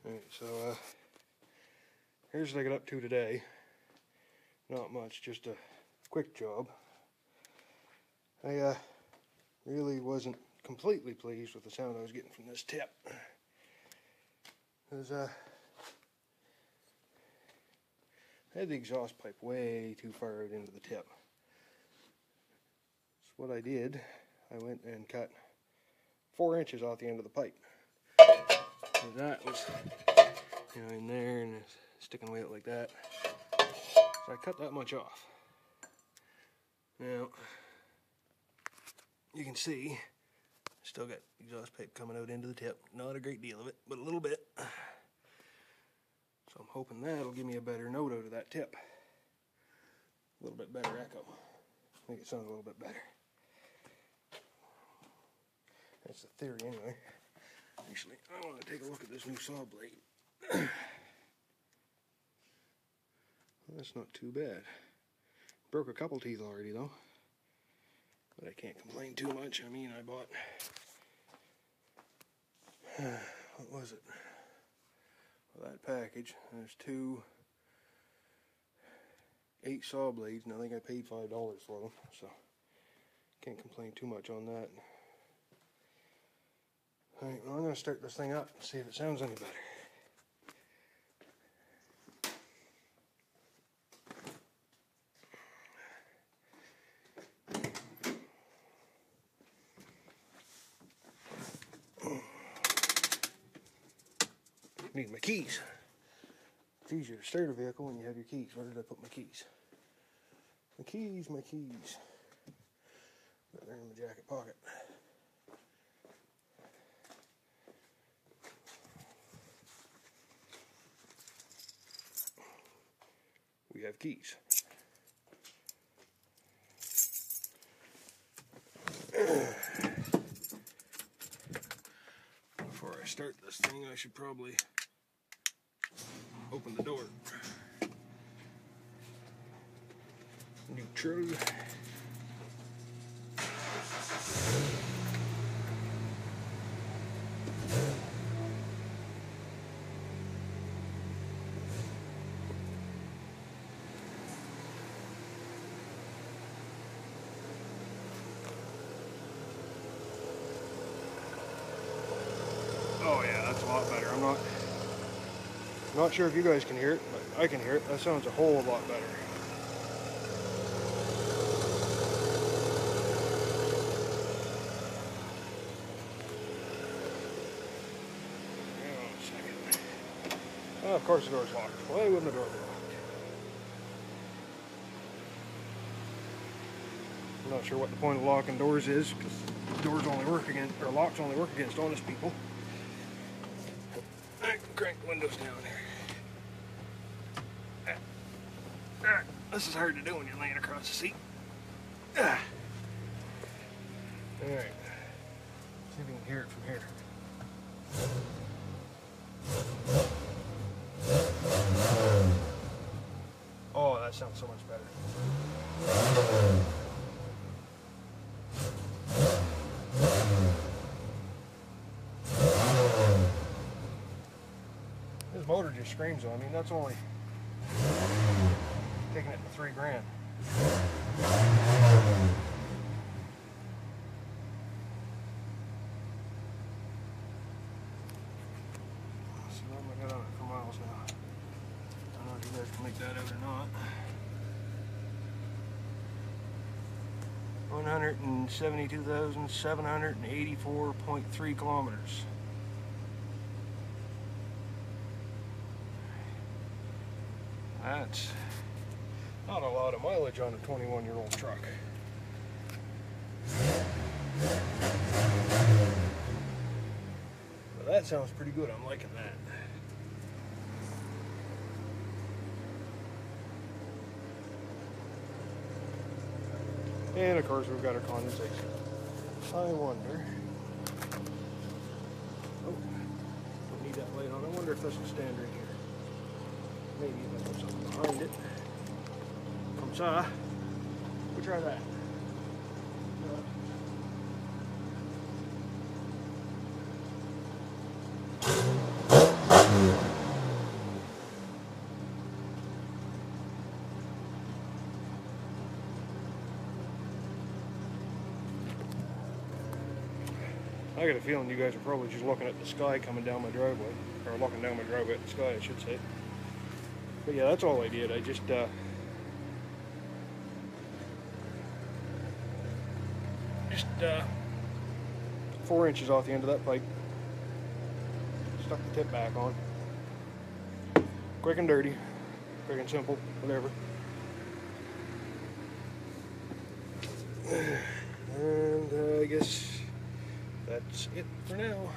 Alright, so here's what I got up to today. Not much, just a quick job. I really wasn't completely pleased with the sound I was getting from this tip. Because I had the exhaust pipe way too far out into the tip. So what I did, I went and cut 4 inches off the end of the pipe. So that was, in there and it's sticking way out like that. So I cut that much off. Now, you can see, still got exhaust pipe coming out into the tip. Not a great deal of it, but a little bit. So I'm hoping that'll give me a better note out of that tip. A little bit better echo. Make it sound a little bit better. That's the theory anyway. Actually, I want to take a look at this new saw blade. Well, that's not too bad. Broke a couple teeth already though. But I can't complain too much. I mean, I bought, what was it? Well, that package, there's 2 8 saw blades, and I think I paid $5 for them, so can't complain too much on that. Alright, well, I'm going to start this thing up and see if it sounds any better. Need my keys. It's easier to start a vehicle when you have your keys. Where did I put my keys? My keys, my keys. They're in my jacket pocket. We have keys. Before I start this thing, I should probably open the door. Neutral. Oh yeah, that's a lot better. I'm not sure if you guys can hear it, but I can hear it. That sounds a whole lot better. Hang on a second. Oh, of course the door's locked. Why wouldn't the door be locked? I'm not sure what the point of locking doors is, because doors only work against, or locks only work against honest people. Crank the windows down here. This is hard to do when you're laying across the seat. Alright. See if you can hear it from here. Oh, that sounds so much better. This motor just screams though. I mean, that's only taking it to $3 grand. So what have I got on it for miles now? I don't know if you guys can make that out or not. 172,784.3 kilometers. That's not a lot of mileage on a 21-year-old truck. But that sounds pretty good. I'm liking that. And of course we've got our condensation. I wonder. Oh, don't need that light on. I wonder if this will stand right here. Maybe if I put something behind it. Comme ça. We'll try that. I got a feeling you guys are probably just looking at the sky coming down my driveway, or looking down my driveway at the sky, I should say. But yeah, that's all I did. I just 4 inches off the end of that pipe. Stuck the tip back on. Quick and dirty, quick and simple, whatever. And I guess that's it for now.